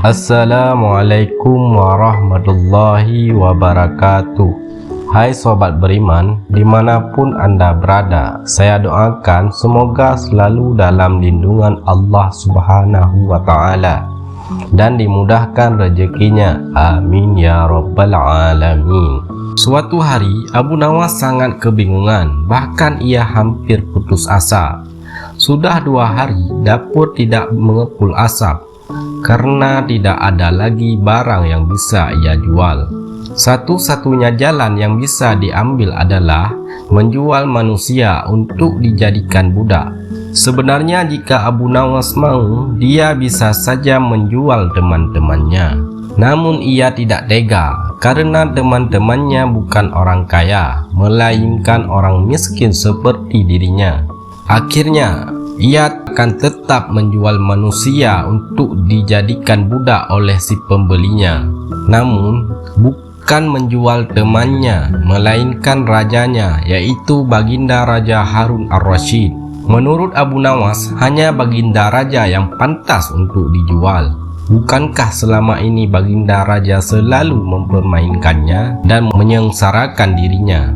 Assalamualaikum warahmatullahi wabarakatuh. Hai sobat beriman, dimanapun Anda berada, saya doakan semoga selalu dalam lindungan Allah Subhanahu wa Ta'ala dan dimudahkan rezekinya. Amin ya rabbal alamin. Suatu hari Abu Nawas sangat kebingungan, bahkan ia hampir putus asa. Sudah 2 hari dapur tidak mengepul asap karena tidak ada lagi barang yang bisa ia jual. Satu-satunya jalan yang bisa diambil adalah menjual manusia untuk dijadikan budak. Sebenarnya jika Abu Nawas mau, dia bisa saja menjual teman-temannya. Namun ia tidak tega karena teman-temannya bukan orang kaya, melainkan orang miskin seperti dirinya. Akhirnya ia akan tetap menjual manusia untuk dijadikan budak oleh si pembelinya. Namun bukan menjual temannya, melainkan rajanya, yaitu Baginda Raja Harun Ar-Rasyid. Menurut Abu Nawas, hanya Baginda Raja yang pantas untuk dijual. Bukankah selama ini Baginda Raja selalu mempermainkannya dan menyengsarakan dirinya?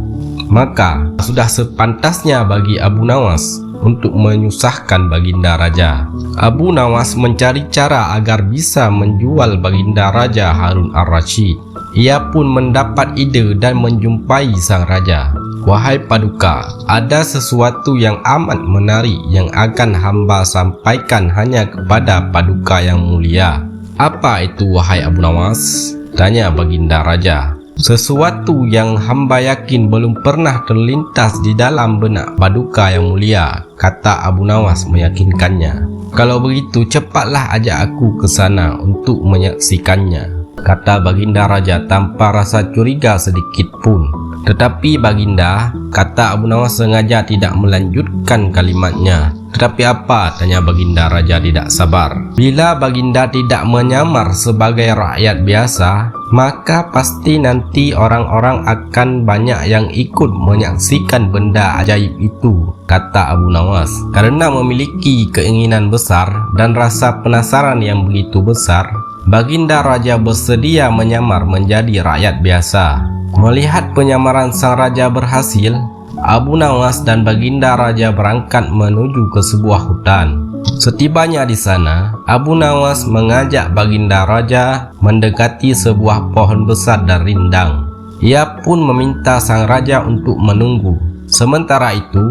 Maka sudah sepantasnya bagi Abu Nawas untuk menyusahkan Baginda Raja. Abu Nawas mencari cara agar bisa menjual Baginda Raja Harun Ar-Rasyid. Ia pun mendapat ide dan menjumpai sang raja. Wahai Paduka, ada sesuatu yang amat menarik yang akan hamba sampaikan hanya kepada Paduka yang mulia. Apa itu wahai Abu Nawas? Tanya Baginda Raja. Sesuatu yang hamba yakin belum pernah terlintas di dalam benak Paduka yang mulia, kata Abu Nawas meyakinkannya. Kalau begitu cepatlah ajak aku ke sana untuk menyaksikannya, kata Baginda Raja tanpa rasa curiga sedikit pun. Tetapi Baginda, kata Abu Nawas sengaja tidak melanjutkan kalimatnya. Tetapi apa? Tanya Baginda Raja tidak sabar. Bila Baginda tidak menyamar sebagai rakyat biasa, maka pasti nanti orang-orang akan banyak yang ikut menyaksikan benda ajaib itu, kata Abu Nawas. Karena memiliki keinginan besar dan rasa penasaran yang begitu besar, Baginda Raja bersedia menyamar menjadi rakyat biasa. Melihat penyamaran sang raja berhasil, Abu Nawas dan Baginda Raja berangkat menuju ke sebuah hutan. Setibanya di sana, Abu Nawas mengajak Baginda Raja mendekati sebuah pohon besar dan rindang. Ia pun meminta sang raja untuk menunggu. Sementara itu,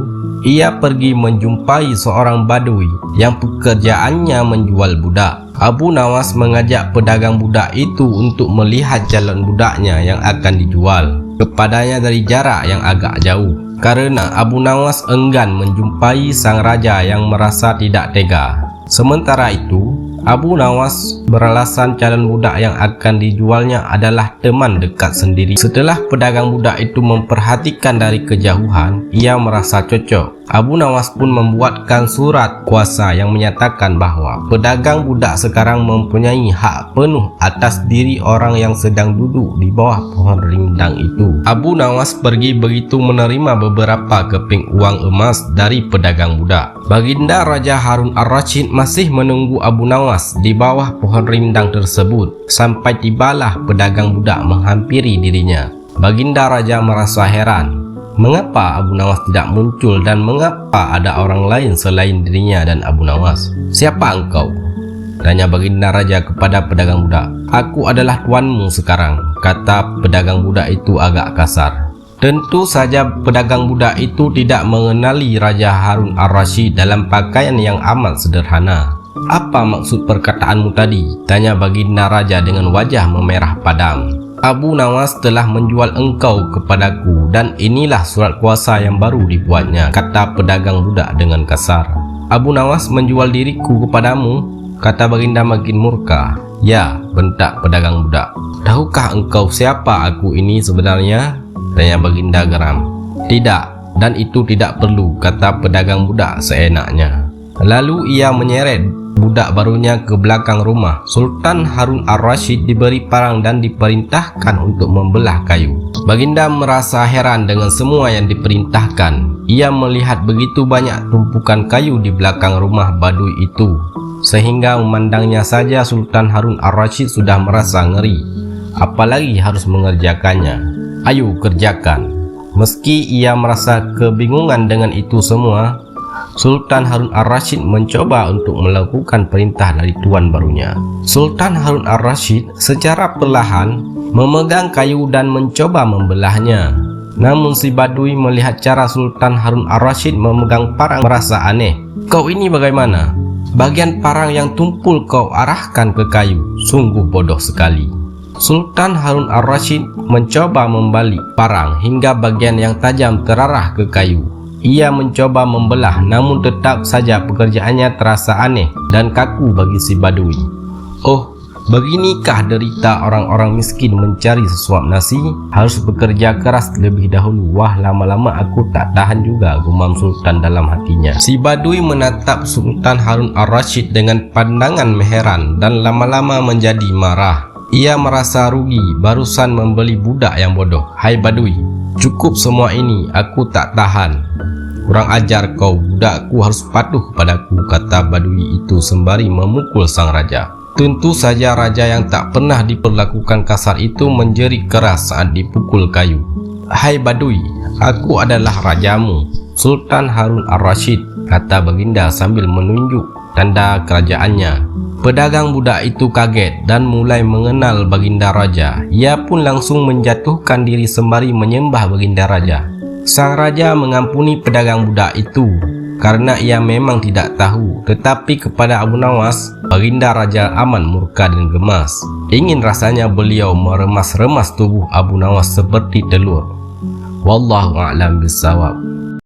ia pergi menjumpai seorang badui yang pekerjaannya menjual budak. Abu Nawas mengajak pedagang budak itu untuk melihat calon budaknya yang akan dijual kepadanya dari jarak yang agak jauh, karena Abu Nawas enggan menjumpai sang raja yang merasa tidak tega. Sementara itu, Abu Nawas beralasan calon budak yang akan dijualnya adalah teman dekat sendiri. Setelah pedagang budak itu memperhatikan dari kejauhan, ia merasa cocok. Abu Nawas pun membuatkan surat kuasa yang menyatakan bahwa pedagang budak sekarang mempunyai hak penuh atas diri orang yang sedang duduk di bawah pohon rindang itu. Abu Nawas pergi begitu menerima beberapa keping uang emas dari pedagang budak. Baginda Raja Harun Ar-Rasyid masih menunggu Abu Nawas di bawah pohon rindang tersebut sampai tibalah pedagang budak menghampiri dirinya. Baginda Raja merasa heran. Mengapa Abu Nawas tidak muncul dan mengapa ada orang lain selain dirinya dan Abu Nawas? Siapa engkau? Tanya Baginda Raja kepada pedagang budak. Aku adalah tuanmu sekarang, kata pedagang budak itu agak kasar. Tentu saja pedagang budak itu tidak mengenali Raja Harun Ar-Rasyid dalam pakaian yang amat sederhana. Apa maksud perkataanmu tadi? Tanya Baginda Raja dengan wajah memerah padam. Abu Nawas telah menjual engkau kepadaku dan inilah surat kuasa yang baru dibuatnya, kata pedagang budak dengan kasar. Abu Nawas menjual diriku kepadamu, kata Baginda makin murka. Ya, bentak pedagang budak. Tahukah engkau siapa aku ini sebenarnya? Tanya Baginda geram. Tidak, dan itu tidak perlu, kata pedagang budak seenaknya. Lalu ia menyeret budak barunya ke belakang rumah. Sultan Harun Ar-Rasyid diberi parang dan diperintahkan untuk membelah kayu. Baginda merasa heran dengan semua yang diperintahkan. Ia melihat begitu banyak tumpukan kayu di belakang rumah badui itu. sehingga memandangnya saja Sultan Harun Ar-Rasyid sudah merasa ngeri, apalagi harus mengerjakannya. Ayo kerjakan. Meski ia merasa kebingungan dengan itu semua, Sultan Harun Ar-Rasyid mencoba untuk melakukan perintah dari tuan barunya. Sultan Harun Ar-Rasyid secara perlahan memegang kayu dan mencoba membelahnya. Namun si Badui melihat cara Sultan Harun Ar-Rasyid memegang parang merasa aneh. Kau ini bagaimana? Bagian parang yang tumpul kau arahkan ke kayu. Sungguh bodoh sekali. Sultan Harun Ar-Rasyid mencoba membalik parang hingga bagian yang tajam terarah ke kayu. Ia mencoba membelah, namun tetap saja pekerjaannya terasa aneh dan kaku bagi si Badui. Oh, beginikah derita orang-orang miskin mencari sesuap nasi? Harus bekerja keras terlebih dahulu. Wah, lama-lama aku tak tahan juga, gumam Sultan dalam hatinya. Si Badui menatap Sultan Harun Ar-Rasyid dengan pandangan heran dan lama-lama menjadi marah. Ia merasa rugi barusan membeli budak yang bodoh. Hai Badui, cukup semua ini, aku tak tahan. Kurang ajar kau, budakku harus patuh padaku, kata Badui itu sembari memukul sang raja. Tentu saja raja yang tak pernah diperlakukan kasar itu menjerit keras saat dipukul kayu. Hai Badui, aku adalah rajamu, Sultan Harun Ar-Rasyid, kata baginda sambil menunjuk tanda kerajaannya. Pedagang budak itu kaget dan mulai mengenal baginda raja. Ia pun langsung menjatuhkan diri sembari menyembah baginda raja. Sang raja mengampuni pedagang budak itu karena ia memang tidak tahu, tetapi kepada Abu Nawas, baginda raja aman murka dan gemas. Ingin rasanya beliau meremas-remas tubuh Abu Nawas seperti telur. Wallahu a'lam bissawab.